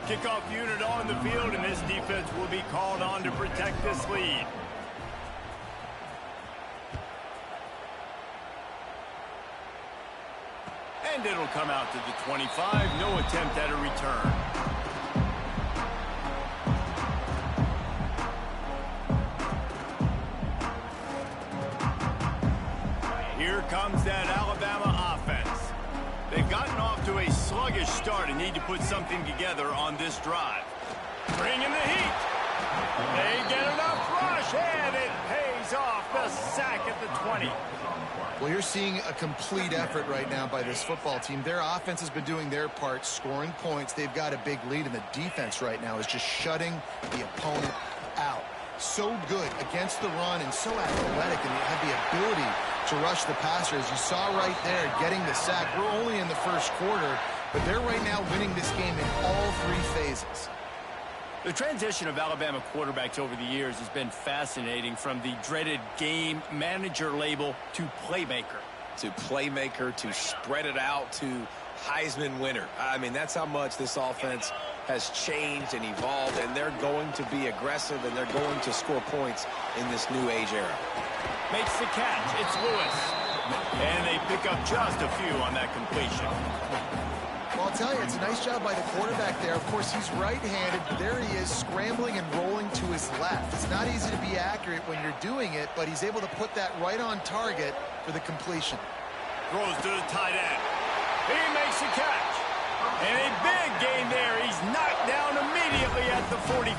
Kickoff unit on the field, and this defense will be called on to protect this lead. And it'll come out to the 25. No attempt at a return. Here comes that Alabama offense. They've gotten off to a sluggish start and need to put something together on this drive. Bringing the heat. They get enough rush, and it pays off. The sack at the 20. Well, you're seeing a complete effort right now by this football team. Their offense has been doing their part, scoring points. They've got a big lead, and the defense right now is just shutting the opponent out. So good against the run and so athletic, and they have the ability to rush the passer. As you saw right there, getting the sack. We're only in the first quarter, but they're right now winning this game in all three phases. The transition of Alabama quarterbacks over the years has been fascinating, from the dreaded game manager label to playmaker. To playmaker, to spread it out, to Heisman winner. I mean, that's how much this offense has changed and evolved, and they're going to be aggressive, and they're going to score points in this new age era. Makes the catch. It's Lewis. And they pick up just a few on that completion. Well, I'll tell you, it's a nice job by the quarterback there. Of course, he's right-handed, but there he is scrambling and rolling to his left. It's not easy to be accurate when you're doing it, but he's able to put that right on target for the completion. Throws to the tight end. He makes the catch. And a big gain there. He's knocked down immediately at the 45.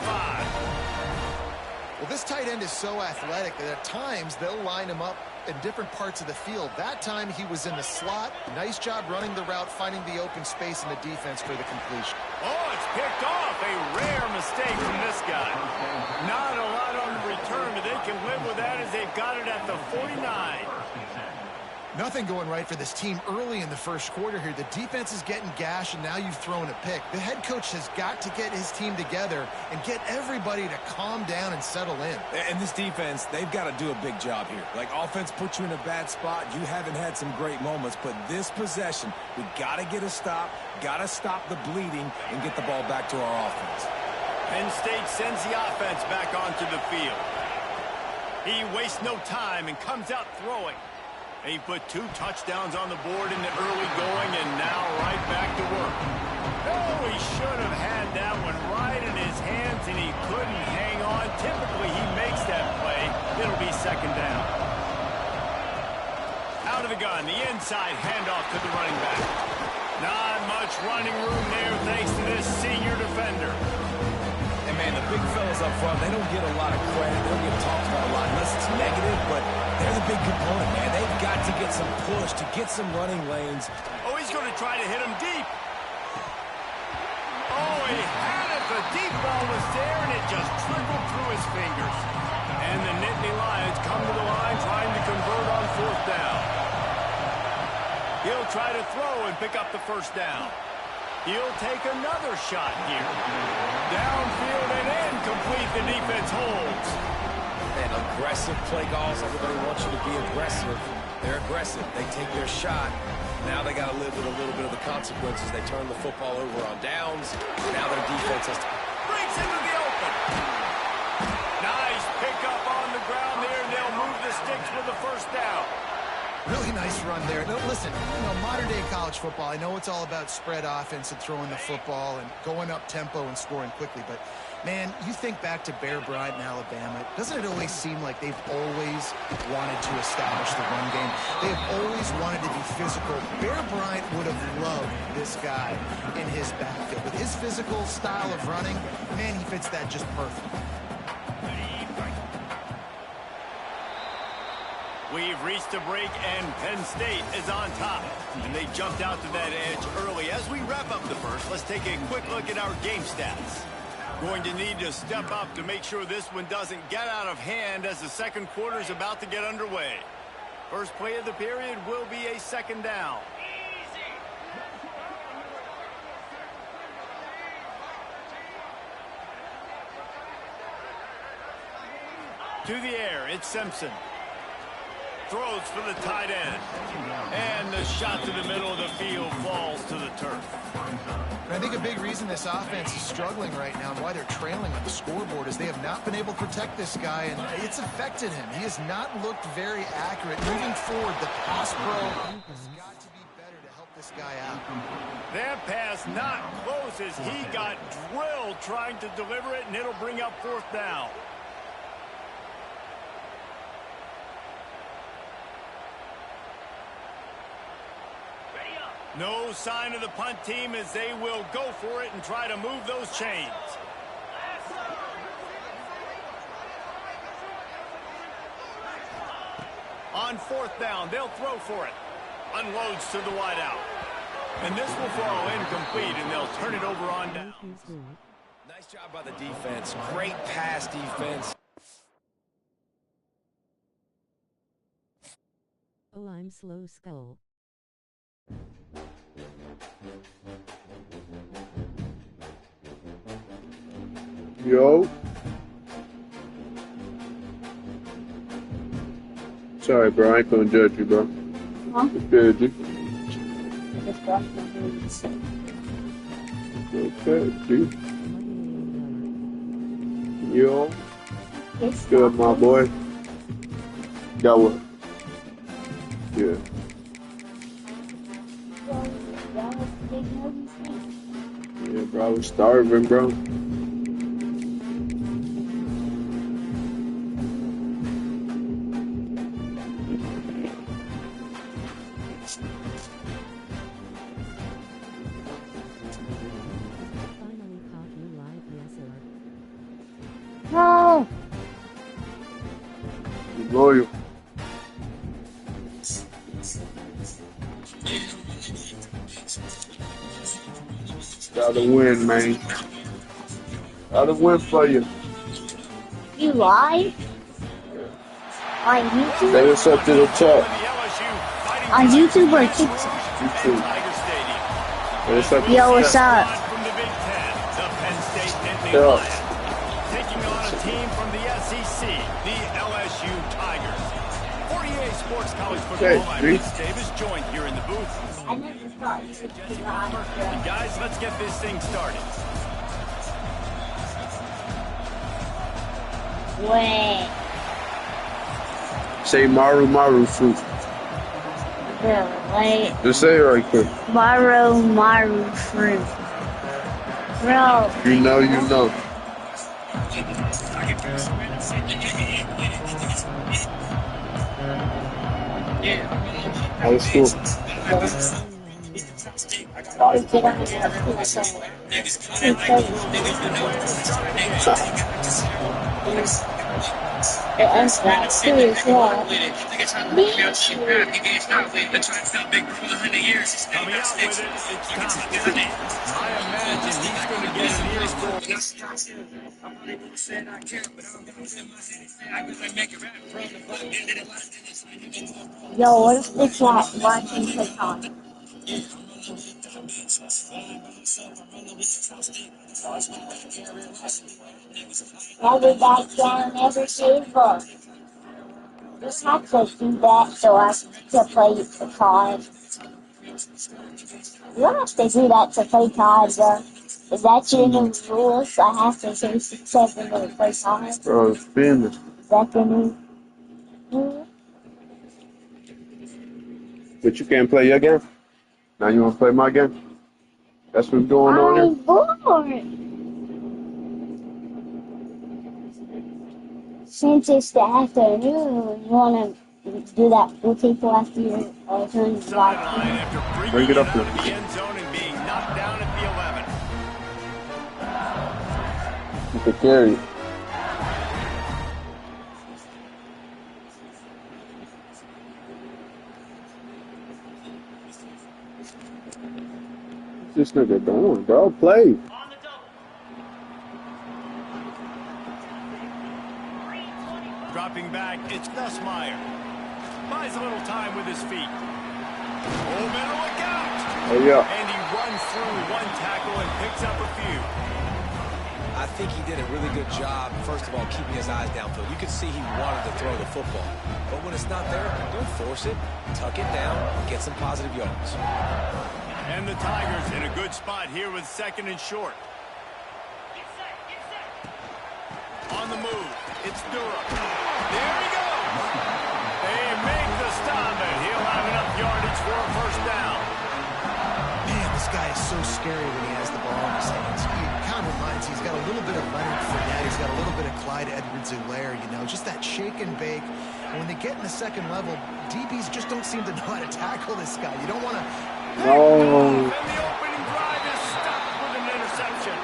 Well, this tight end is so athletic that at times they'll line him up in different parts of the field. That time he was in the slot. Nice job running the route, finding the open space in the defense for the completion. Oh, it's picked off. A rare mistake from this guy. Not a lot on the return, but they can live with that as they've got it at the 49. Nothing going right for this team early in the first quarter here. The defense is getting gashed, and now you've thrown a pick. The head coach has got to get his team together and get everybody to calm down and settle in. And this defense, they've got to do a big job here. Like, offense put you in a bad spot. You haven't had some great moments, but this possession, we got to get a stop, got to stop the bleeding, and get the ball back to our offense. Penn State sends the offense back onto the field. He wastes no time and comes out throwing. He put 2 touchdowns on the board in the early going, and now right back to work. Oh, he should have had that one right in his hands, and he couldn't hang on. Typically, he makes that play. It'll be second down. Out of the gun, the inside handoff to the running back. Not much running room there thanks to this senior defender. And, man, the big fellas up front, they don't get a lot of credit. They don't get talked about a lot unless it's negative, but they're the big component, man. They've got to get some push, to get some running lanes. Oh, he's going to try to hit him deep. Oh, he had it. The deep ball was there, and it just trickled through his fingers. And the Nittany Lions come to the line trying to convert on 4th down. He'll try to throw and pick up the first down. He'll take another shot here. Downfield and incomplete. The defense holds. And aggressive play calls. Everybody wants you to be aggressive. They're aggressive. They take their shot. Now they got to live with a little bit of the consequences. They turn the football over on downs. Now their defense has to... Breaks into the open. Nice pickup on the ground there, and they'll move the sticks with the first down. Really nice run there. No, listen, modern-day college football, I know it's all about spread offense and throwing the football and going up tempo and scoring quickly, but, man, you think back to Bear Bryant in Alabama, doesn't it always seem like they've always wanted to establish the run game? They have always wanted to be physical. Bear Bryant would have loved this guy in his backfield. With his physical style of running, man, he fits that just perfect. We've reached a break, and Penn State is on top. And they jumped out to that edge early. As we wrap up the first, let's take a quick look at our game stats. Going to need to step up to make sure this one doesn't get out of hand as the second quarter is about to get underway. First play of the period will be a second down. To the air, it's Simpson. throws for the tight end. And the shot to the middle of the field falls to the turf. And I think a big reason this offense is struggling right now and why they're trailing on the scoreboard is they have not been able to protect this guy, and it's affected him. He has not looked very accurate. Moving forward, the pass pro has got to be better to help this guy out. That pass not close as he got drilled trying to deliver it, and it'll bring up 4th down. No sign of the punt team as they will go for it and try to move those chains. On 4th down, they'll throw for it. Unloads to the wideout. And this will fall incomplete, and they'll turn it over on down. Nice job by the defense. Great pass defense. Oh, I'm slow skull. Yo. Sorry, bro. I ain't gonna judge you, bro. Huh? It's good, G. Just brush my hands. Okay, G. Yo. It's Good, my boy. Got what? Yeah. Yeah, bro. I was starving, bro. Finally caught you live, yes sir. No! You loyal. Gotta win, man. Gotta win for you. You live? On YouTube? Say what's up to the chat. On YouTube or TikTok? YouTube. Say what's up to Yo, the what's chat. up? From the Big Ten, the Penn State Nittany Yeah. Lions, taking on a team from the SEC, the LSU Tigers. 48 Sports College Football. Okay, I'm Reese. Reese Davis, joined here in the booth. I never thought you would be live. And guys, let's get this thing started. Wait. Say Maru fruit. Bro, wait. Just say it right quick. Maru fruit. Bro. You know, you know. That was cool. Gotta get on that. It ends that too as well. Coming out with it, it's time. I imagine he's going to get an earful. Yo, what if it's like watching TikTok? Never back down, never give up. Just have to do that so I can play the card. You don't have to do that to play cards, though. Is that your new rules? I have to say 6-7 to play cards. Bro, it's business. Is that the new rule? But you can't play your game? Now you want to play my game? That's what's going on I'm here? bored. Since it's the afternoon, you want to do that full table after your turn to live. Sideline after Bring it up out there. of the end zone and being knocked down at the 11. You can carry it. What's this nigga doing, bro? Play. Dropping back, it's Nussmeier. Buys a little time with his feet. Oh, man, look out! Oh, yeah. And he runs through one tackle and picks up a few. I think he did a really good job, first of all, keeping his eyes downfield. You could see he wanted to throw the football. But when it's not there, don't force it. Tuck it down, get some positive yards. And the Tigers in a good spot here with 2nd and short. On the move, it's Durham. There he goes. They make the stop, and he'll have enough yardage for a first down. Man, this guy is so scary when he has the ball in his hands. He kind of reminds, he's got a little bit of Leonard Fournette. He's got a little bit of Clyde Edwards-Helaire, you know, just that shake and bake. And when they get in the second level, DBs just don't seem to know how to tackle this guy. You don't want to... No. And the opening drive is stopped with an interception.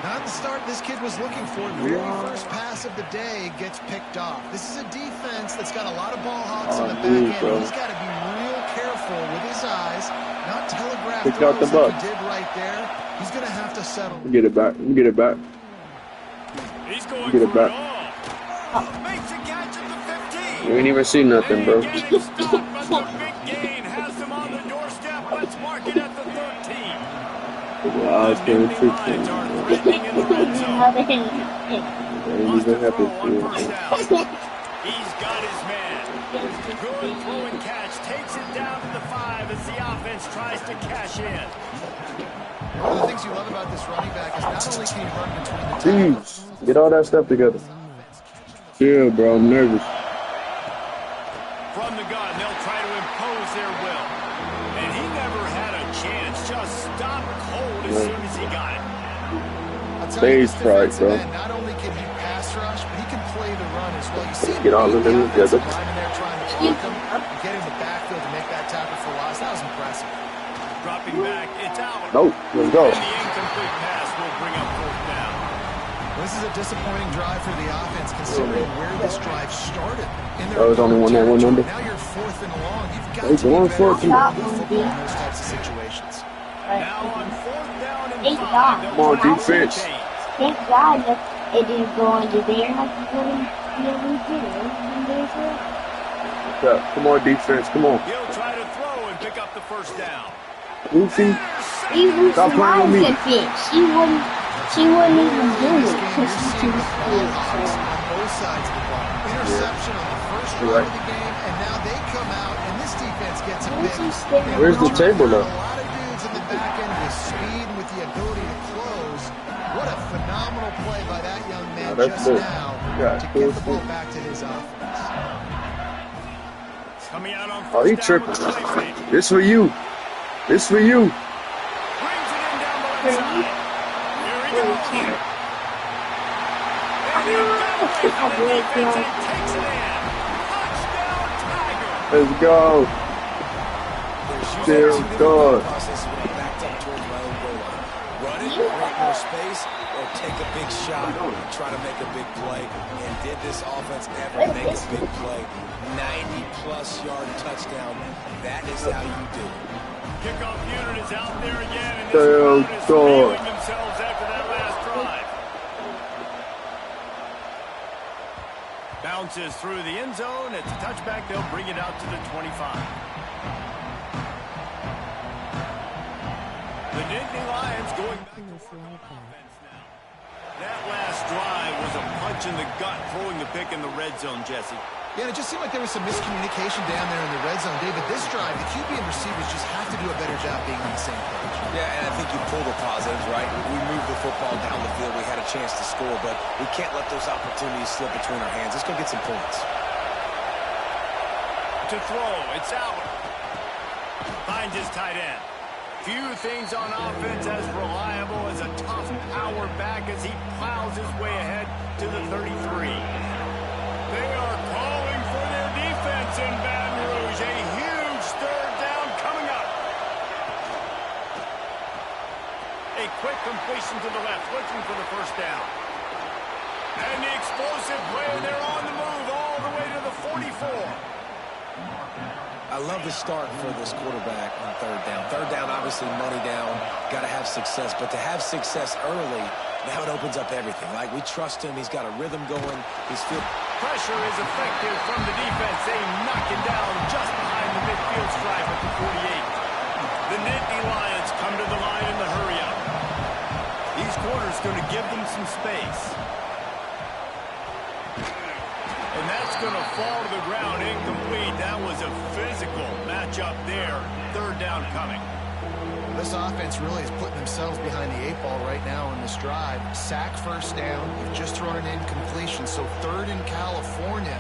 Not the start this kid was looking for. Very first pass of the day gets picked off. This is a defense that's got a lot of ball hawks on the back end. He's got to be real careful with his eyes, not telegraph Pick out the throws like buck. he did right there. He's going to have to settle. Get it back. Get it back. He's going Get it for back. it all. Makes a catch at the 15. You ain't even see nothing, bro. Getting stopped, but the big gain has them on the doorstep. Let's mark it at the 13. I was getting The Lions are threatening in the red zone. ain't even happy Throw on for first it. down. He's got his man. Good throw and catch. Takes it down to the 5 as the offense tries to cash in. One of the things you love about this running back is not only can he run between the tackles, Jeez. Get all that stuff together. Chill, bro. I'm nervous. From the gun, they'll try to impose their will. And he never had a chance. Just stopped cold as soon as he got it. I'll tell you, Stage this fright, defensive bro. end, not only can he pass rush, but he can play the run as well. You see him Get all of them together. lineman there trying to block him and get in the backfield to make that tackle for loss. That was impressive. Dropping back, it's out. No. Let's go. And the incomplete pass will bring up 4th down. This is a disappointing drive for the offense, considering where this drive started. In their That was only own one that one territory. number. Now you're 4th and long. You've got Hey, to be going better for it, at too. football in those types of situations. Now on 4th down and Thank 5. God. they'll Come on, try to defense. change. Thank God that it didn't go under there. Like you really did it. Yeah, come on, defense. Come on. He'll try to throw and pick up the first down. Goofy. Even Stop playing with me. She wouldn't even do it This game, because you're she's seeing too the ball hawks scared. on both sides of the ball. Interception on the first You're drive right. of the game, and now they come out, and this defense gets a Where's big. he standing? Where's the table, A though? lot of dudes in the back end with speed and with the ability to close. What a phenomenal play by that young man Oh, that's just good. now Yeah, to cool get the ball shit. back to his offense. Coming out on Oh, he first down tripping. with the play fake. This for you. This for you. Brings it in down the left side. Here he goes. And he'll get away from the defense and takes it in. Touchdown, Tiger. Let's go. Still good. Process when I'm backed up towards my own goal line. Run it, create more space, or take a big shot and try to make a big play. And did this offense ever make a big play? 90-plus yard touchdown. That is how you do it. Kickoff unit is out there again, and this Still crowd is good. feeling themselves after that last drive. Bounces through the end zone. It's a touchback. They'll bring it out to the 25. The Nittany Lions going back to work on offense now. That last drive was a punch in the gut, throwing the pick in the red zone, Jesse. Yeah, and it just seemed like there was some miscommunication down there in the red zone. David, this drive, the QB and receivers just have to do a better job being on the same page. Yeah, and I think you pull the positives, right? We moved the football down the field. We had a chance to score, but we can't let those opportunities slip between our hands. Let's go get some points. To throw, it's out. Finds his tight end. Few things on offense as reliable as a tough power back as he plows his way ahead to the 33. They are calling for their defense in Baton Rouge. A huge third down coming up. A quick completion to the left, looking for the first down. And the explosive play, they're on the move all the way to the 44. I love the start for this quarterback on third down. Third down, obviously, money down. Got to have success. But to have success early, now it opens up everything. Like, we trust him. He's got a rhythm going. He's fit. Pressure is effective from the defense. They knock it down just behind the midfield stripe at the 48. The Nittany Lions come to the line in the hurry-up. He's corner's going to give them some space. And that's going to fall to the ground incomplete. That was a physical matchup there. Third down coming. This offense really is putting themselves behind the 8 ball right now in this drive. Sack first down. You've just thrown an incompletion. So third in California.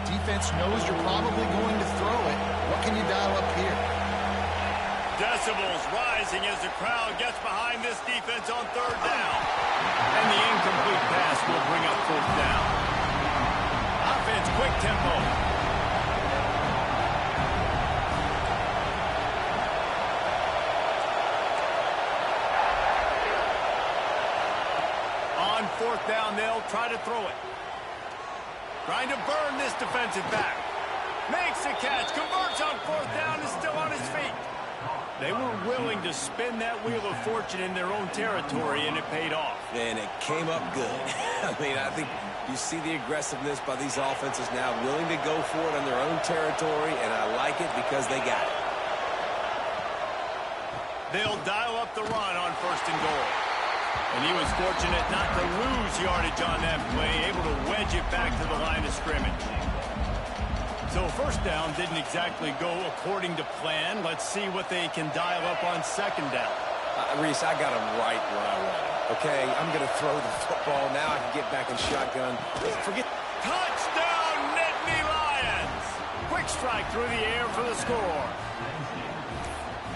Defense knows you're probably going to throw it. What can you dial up here? Decibels rising as the crowd gets behind this defense on third down. And the incomplete pass will bring up fourth down. Offense, quick tempo. On fourth down, they'll try to throw it. Trying to burn this defensive back. Makes the catch, converts on fourth down, is still on his feet. They were willing to spin that wheel of fortune in their own territory, and it paid off. And it came up good. I mean, I think you see the aggressiveness by these offenses now, willing to go for it on their own territory, and I like it because they got it. They'll dial up the run on first and goal. And he was fortunate not to lose yardage on that play, able to wedge it back to the line of scrimmage. So first down didn't exactly go according to plan. Let's see what they can dial up on second down. Reese, I got him right where I want him. Okay, I'm going to throw the football. Now I can get back in shotgun. Forget. Touchdown, Nittany Lions! Quick strike through the air for the score.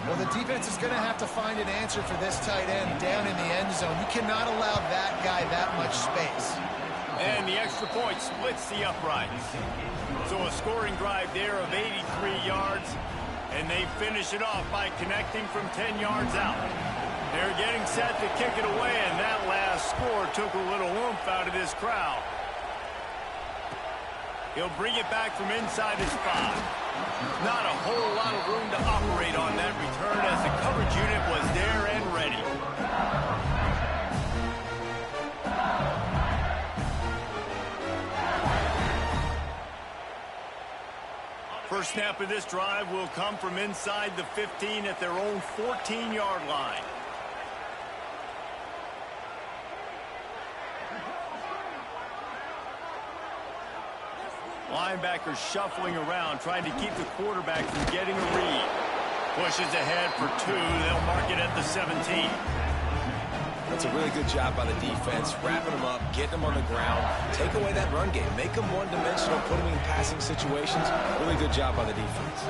Well, the defense is going to have to find an answer for this tight end down in the end zone. You cannot allow that guy that much space. And the extra point splits the uprights. So a scoring drive there of 83 yards, and they finish it off by connecting from 10 yards out. They're getting set to kick it away, and that last score took a little oomph out of this crowd. He'll bring it back from inside his 5. Not a whole lot of room to operate on that return as the coverage unit was there and ready. First snap of this drive will come from inside the 15 at their own 14-yard line. Linebackers shuffling around, trying to keep the quarterback from getting a read. Pushes ahead for 2. They'll mark it at the 17. That's a really good job by the defense, wrapping them up, getting them on the ground, take away that run game, make them one-dimensional, put them in passing situations. Really good job by the defense.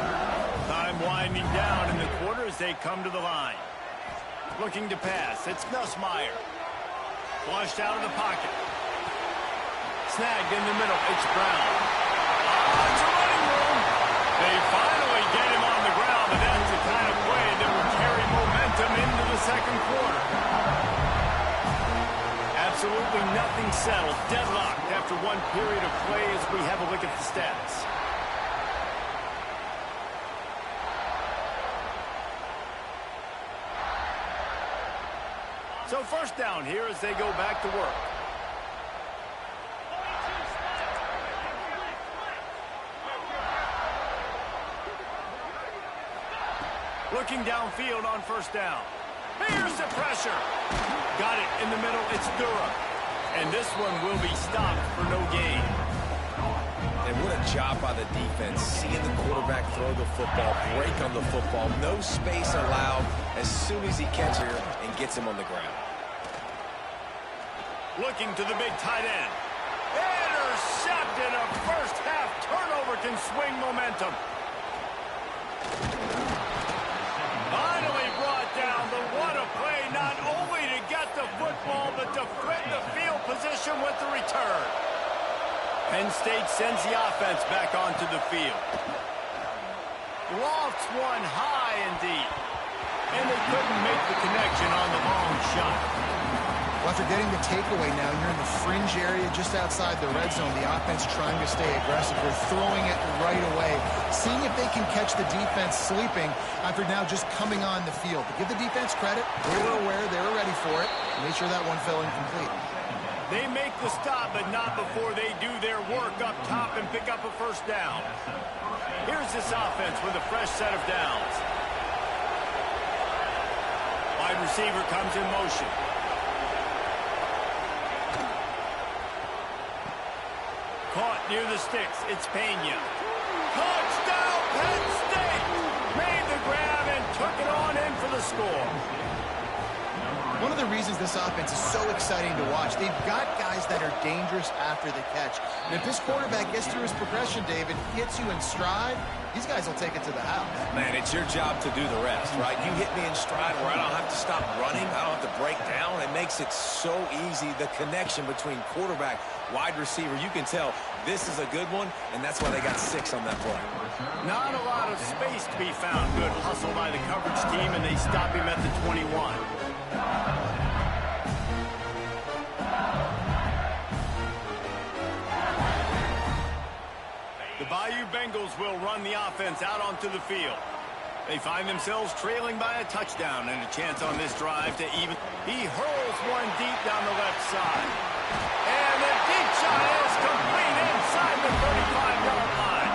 Time winding down in the quarter as they come to the line. Looking to pass. It's Nussmeier. Flushed out of the pocket. Snagged in the middle. It's Brown. It's a running room. They finally get him on the ground, and that's the kind of play that will carry momentum into the second quarter. Absolutely nothing settled. Deadlocked after one period of play as we have a look at the stats. So first down here as they go back to work. Looking downfield on first down. Here's the pressure. Got it in the middle. It's Dura. And this one will be stopped for no gain. And what a job by the defense. Seeing the quarterback throw the football, break on the football, no space allowed as soon as he catches her and gets him on the ground. Looking to the big tight end. Intercepted. A first half turnover can swing momentum. Finally brought down, but what a play, not only to get the football, but to flip the field position with the return. Penn State sends the offense back onto the field. Lofts one high and deep. And they couldn't make the connection on the long shot. Well, after getting the takeaway now, you're in the fringe area just outside the red zone. The offense trying to stay aggressive. They're throwing it right away, seeing if they can catch the defense sleeping after now just coming on the field. But give the defense credit. They were aware. They were ready for it. Made sure that one fell incomplete. They make the stop, but not before they do their work up top and pick up a first down. Here's this offense with a fresh set of downs. Wide receiver comes in motion. Caught near the sticks. It's Pena. Touchdown, Penn State! Made the grab and took it on in for the score. One of the reasons this offense is so exciting to watch, they've got guys that are dangerous after the catch. And if this quarterback gets through his progression, David, hits you in stride, these guys will take it to the house. Man, it's your job to do the rest, right? You hit me in stride where I don't have to stop running. I don't have to break down. It makes it so easy. The connection between quarterback, wide receiver, you can tell this is a good one, and that's why they got 6 on that play. Not a lot of space to be found. Good hustle by the coverage team, and they stop him at the 21. The Bayou Bengals will run the offense out onto the field. They find themselves trailing by a touchdown and a chance on this drive to even. He hurls one deep down the left side. And the deep shot is complete inside the 35-yard line.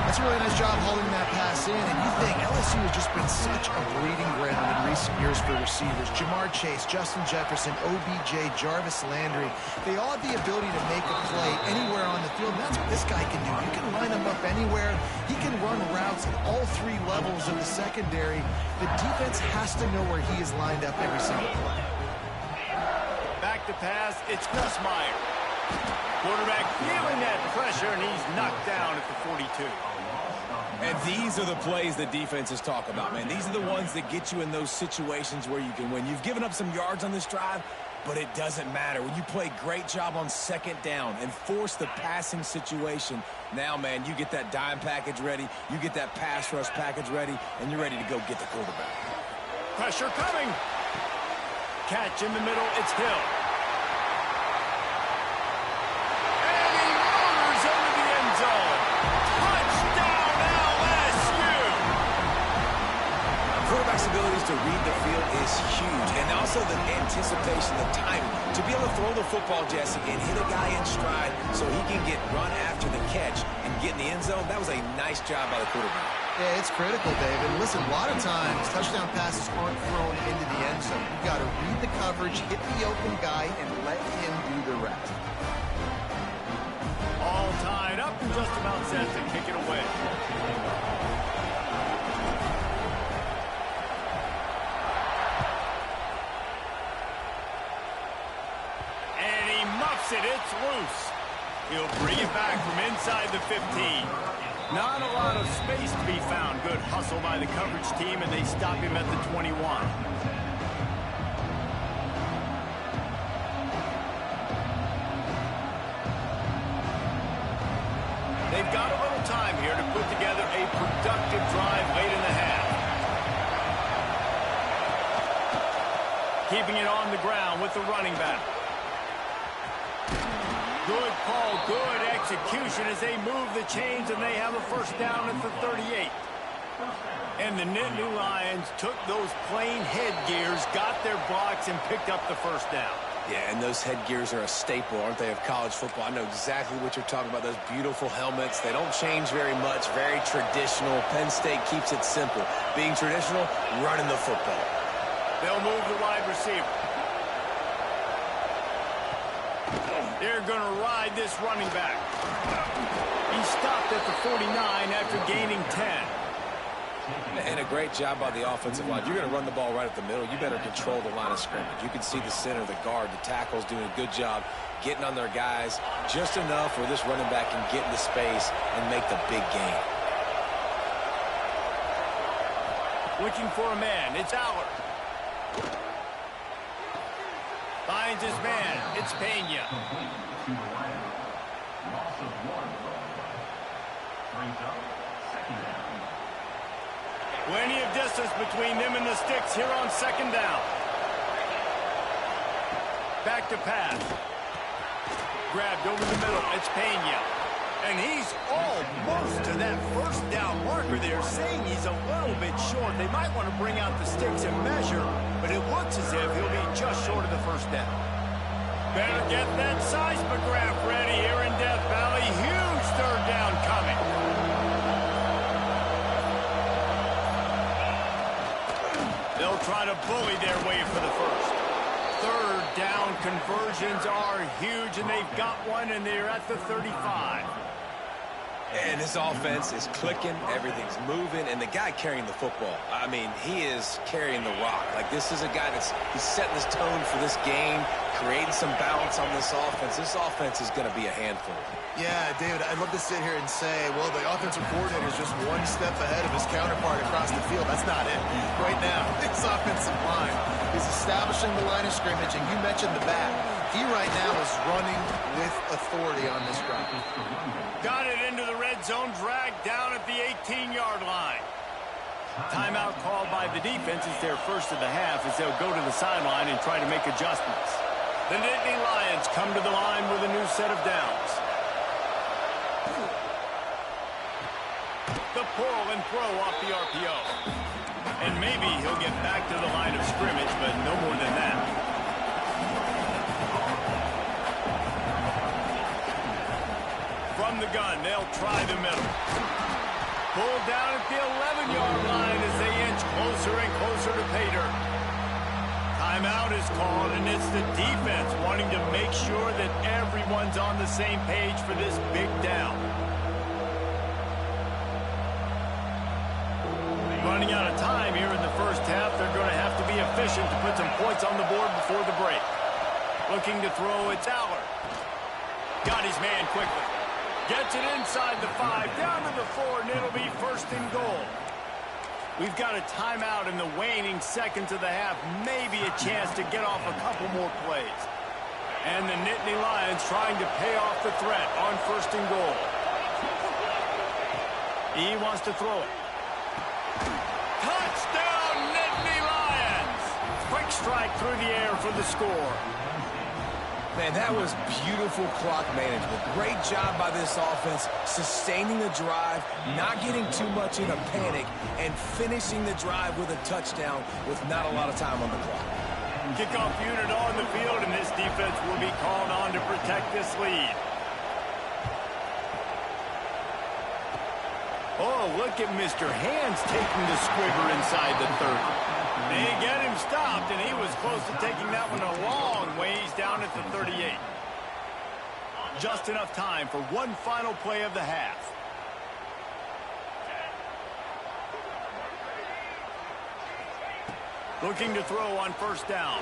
That's a really nice job holding that pass in, and you think LSU has just been such a breeding ground in recent years for receivers. Jamar Chase, Justin Jefferson, OBJ, Jarvis Landry, they all have the ability to make a play anywhere on the field, and that's what this guy can do. You can line him up anywhere. He can run routes at all 3 levels of the secondary. The defense has to know where he is lined up every single play. Back to pass, it's Gus Meyer. Quarterback feeling that pressure, and he's knocked down at the 42. And these are the plays that defenses talk about, man. These are the ones that get you in those situations where you can win. You've given up some yards on this drive, but it doesn't matter. When you play a great job on 2nd down and force the passing situation, now, man, you get that dime package ready, you get that pass rush package ready, and you're ready to go get the quarterback. Pressure coming. Catch in the middle, it's Hill. And he murders into the end zone. Touchdown, LSU! Quarterback's abilities to read the field is huge, and also the anticipation, the timing. To be able to throw the football, Jesse, and hit a guy in stride so he can get run after the catch and get in the end zone, that was a nice job by the quarterback. Yeah, it's critical, David. Listen, a lot of times, touchdown passes aren't thrown into the end zone. You've got to read the coverage, hit the open guy, and let him do the rest. All tied up and just about set to kick it away. And he muffs it. It's loose. He'll bring it back from inside the 15. Not a lot of space to be found. Good hustle by the coverage team, and they stop him at the 21. They've got a little time here to put together a productive drive late in the half. Keeping it on the ground with the running back. Good call, good execution as they move the chains, and they have a first down at the 38. And the Nittany Lions took those plain headgears, got their blocks, and picked up the first down. Yeah, and those headgears are a staple, aren't they, of college football? I know exactly what you're talking about, those beautiful helmets. They don't change very much, very traditional. Penn State keeps it simple. Being traditional, running the football. They'll move the wide receiver. They're going to ride this running back. He stopped at the 49 after gaining 10. And a great job by the offensive line. If you're going to run the ball right up the middle, you better control the line of scrimmage. You can see the center, the guard, the tackles doing a good job getting on their guys just enough where this running back can get into space and make the big gain. Looking for a man. It's Allard. Finds his man. It's Pena. Plenty of distance between them and the sticks here on 2nd down. Back to pass. Grabbed over the middle. It's Pena. And he's almost to that first down marker there, saying he's a little bit short. They might want to bring out the sticks and measure, but it looks as if he'll be just short of the first down. Better get that seismograph ready here in Death Valley. Huge 3rd down coming. They'll try to bully their way for the first. 3rd down conversions are huge, and they've got one, and they're at the 35. And this offense is clicking, everything's moving, and the guy carrying the football, I mean, he is carrying the rock. Like, this is a guy he's setting this tone for this game, creating some balance on this offense. This offense is going to be a handful. Yeah, David, I'd love to sit here and say, well, the offensive coordinator is just one step ahead of his counterpart across the field. That's not it. Right now, this offensive line is establishing the line of scrimmage, and you mentioned the back. He right now is running with authority on this run. Got it into the red zone, dragged down at the 18-yard line. Timeout called by the defense. It's their first of the half as they'll go to the sideline and try to make adjustments. The Nittany Lions come to the line with a new set of downs. The pull and throw off the RPO. And maybe he'll get back to the line of scrimmage, but no more than that. From the gun, they'll try the middle. Pulled down at the 11-yard line as they inch closer and closer to pay dirt. Timeout is called, and it's the defense wanting to make sure that everyone's on the same page for this big down. Running out of time here in the first half, they're going to have to be efficient to put some points on the board before the break. Looking to throw, it's Aller. Got his man quickly. Gets it inside the 5, down to the 4, and it'll be first and goal. We've got a timeout in the waning seconds of the half, maybe a chance to get off a couple more plays. And the Nittany Lions trying to pay off the threat on first and goal. He wants to throw it. Touchdown, Nittany Lions! Quick strike through the air for the score. Man, that was beautiful clock management. Great job by this offense, sustaining the drive, not getting too much in a panic, and finishing the drive with a touchdown with not a lot of time on the clock. Kickoff unit on the field, and this defense will be called on to protect this lead. Oh, look at Mr. Hands taking the squibber inside the 30. They get him stopped, and he was close to taking that one a long ways down at the 38. Just enough time for one final play of the half. Looking to throw on first down.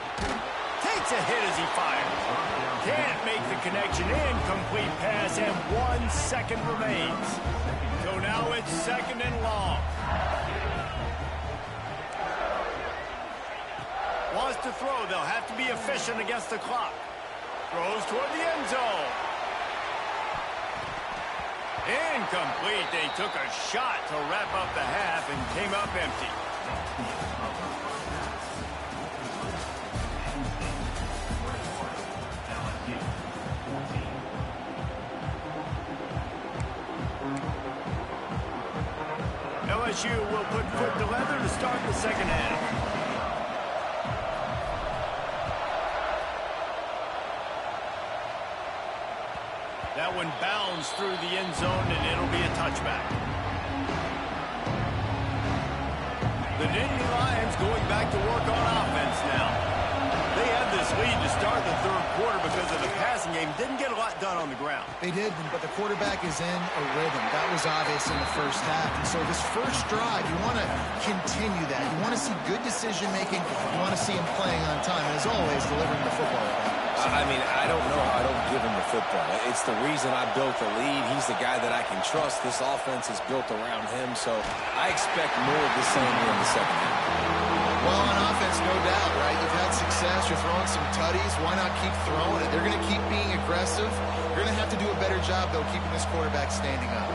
Takes a hit as he fires. Can't make the connection. Incomplete pass, and 1 second remains. So now it's second and long. Wants to throw. They'll have to be efficient against the clock. Throws toward the end zone. Incomplete. They took a shot to wrap up the half and came up empty. LSU will put foot to leather to start the second half. That one bounds through the end zone, and it'll be a touchback. The Nittany Lions going back to work on offense now. They had this lead to start the third quarter because of the passing game. Didn't get a lot done on the ground. They did, but the quarterback is in a rhythm. That was obvious in the first half. And so this first drive, you want to continue that. You want to see good decision-making. You want to see him playing on time. And as always, delivering the football. I mean, I don't know how I don't give him the football. It's the reason I built the lead. He's the guy that I can trust. This offense is built around him, so I expect more of the same here in the second half. Well, on offense, no doubt, right? You've had success. You're throwing some tutties. Why not keep throwing it? They're going to keep being aggressive. You're going to have to do a better job, though, keeping this quarterback standing up.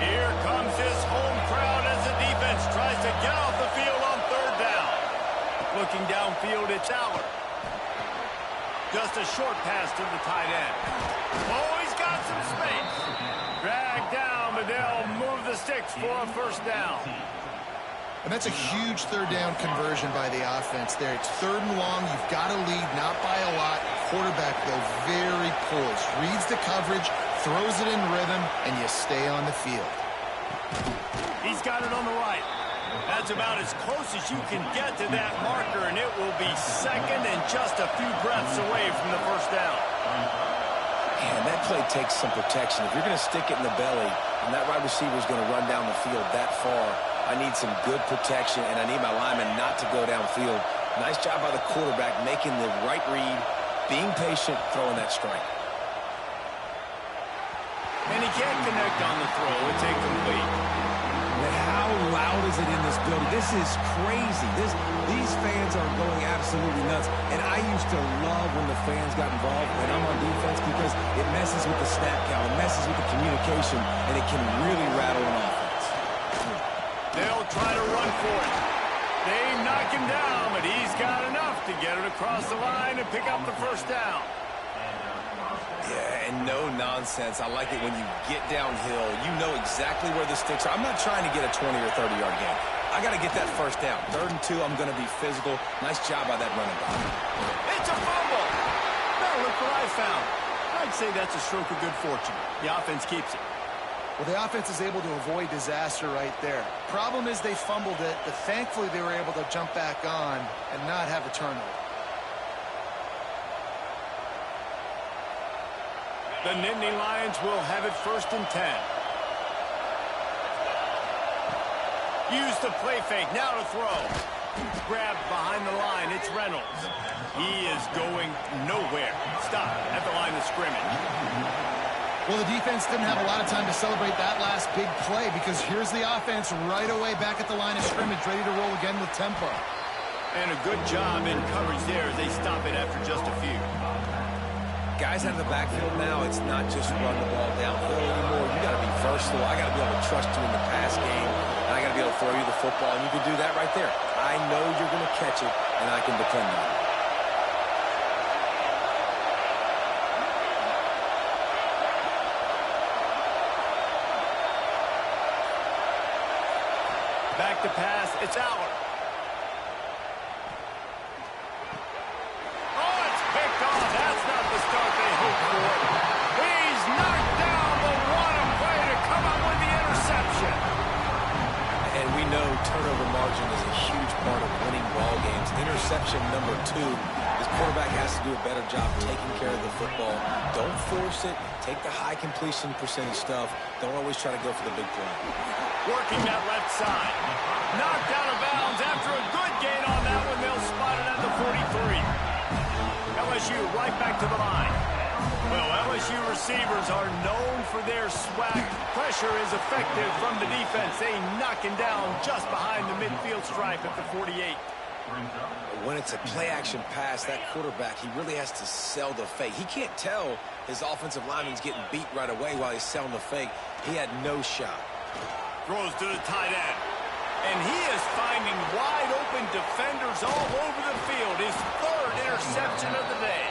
Here comes his home crowd as the defense tries to get off the field on third down. Looking downfield, it's Aller. Just a short pass to the tight end. Oh, he's got some space. Dragged down, but they'll move the sticks for a first down. And that's a huge third down conversion by the offense there. It's third and long. You've got to lead, not by a lot. Quarterback, though, very poised. Reads the coverage, throws it in rhythm, and you stay on the field. He's got it on the right. That's about as close as you can get to that marker, and it will be second and just a few breaths away from the first down. Man, that play takes some protection. If you're going to stick it in the belly and that wide receiver is going to run down the field that far, I need some good protection, and I need my lineman not to go downfield. Nice job by the quarterback making the right read, being patient, throwing that strike. And he can't connect on the throw. It's incomplete. How loud is it in this building? This is crazy. These fans are going absolutely nuts. And I used to love when the fans got involved when I'm on defense because it messes with the snap count, it messes with the communication, and it can really rattle an offense. They'll try to run for it. They knock him down, but he's got enough to get it across the line and pick up the first down. Yeah, and no nonsense. I like it when you get downhill. You know exactly where the sticks are. I'm not trying to get a 20 or 30-yard gain. I got to get that first down. 3rd and 2, I'm going to be physical. Nice job by that running back. It's a fumble. Now look what I found. I'd say that's a stroke of good fortune. The offense keeps it. Well, the offense is able to avoid disaster right there. Problem is they fumbled it, but thankfully they were able to jump back on and not have a turnover. The Nittany Lions will have it 1st and 10. Use the play fake. Now to throw. Grabbed behind the line. It's Reynolds. He is going nowhere. Stop at the line of scrimmage. Well, the defense didn't have a lot of time to celebrate that last big play because here's the offense right away back at the line of scrimmage, ready to roll again with tempo. And a good job in coverage there as they stop it after just a few. Guys out of the backfield now, it's not just run the ball downhill anymore. You got to be versatile. I got to be able to trust you in the pass game, and I got to be able to throw you the football, and you can do that right there. I know you're going to catch it, and I can depend on it. Back to pass. It's out. He's knocked down, but what a play to come up with the interception. And we know turnover margin is a huge part of winning ball games. Interception number 2. This quarterback has to do a better job taking care of the football. Don't force it. Take the high completion percentage stuff. Don't always try to go for the big play. Working that left side. Knocked out of bounds after a good gain on that one. They'll spot it at the 43. LSU right back to the line. Well, LSU receivers are known for their swag. Pressure is effective from the defense. They knock him down just behind the midfield stripe at the 48. When it's a play-action pass, that quarterback, he really has to sell the fake. He can't tell his offensive lineman's getting beat right away while he's selling the fake. He had no shot. Throws to the tight end. And he is finding wide-open defenders all over the field. His 3rd interception of the day.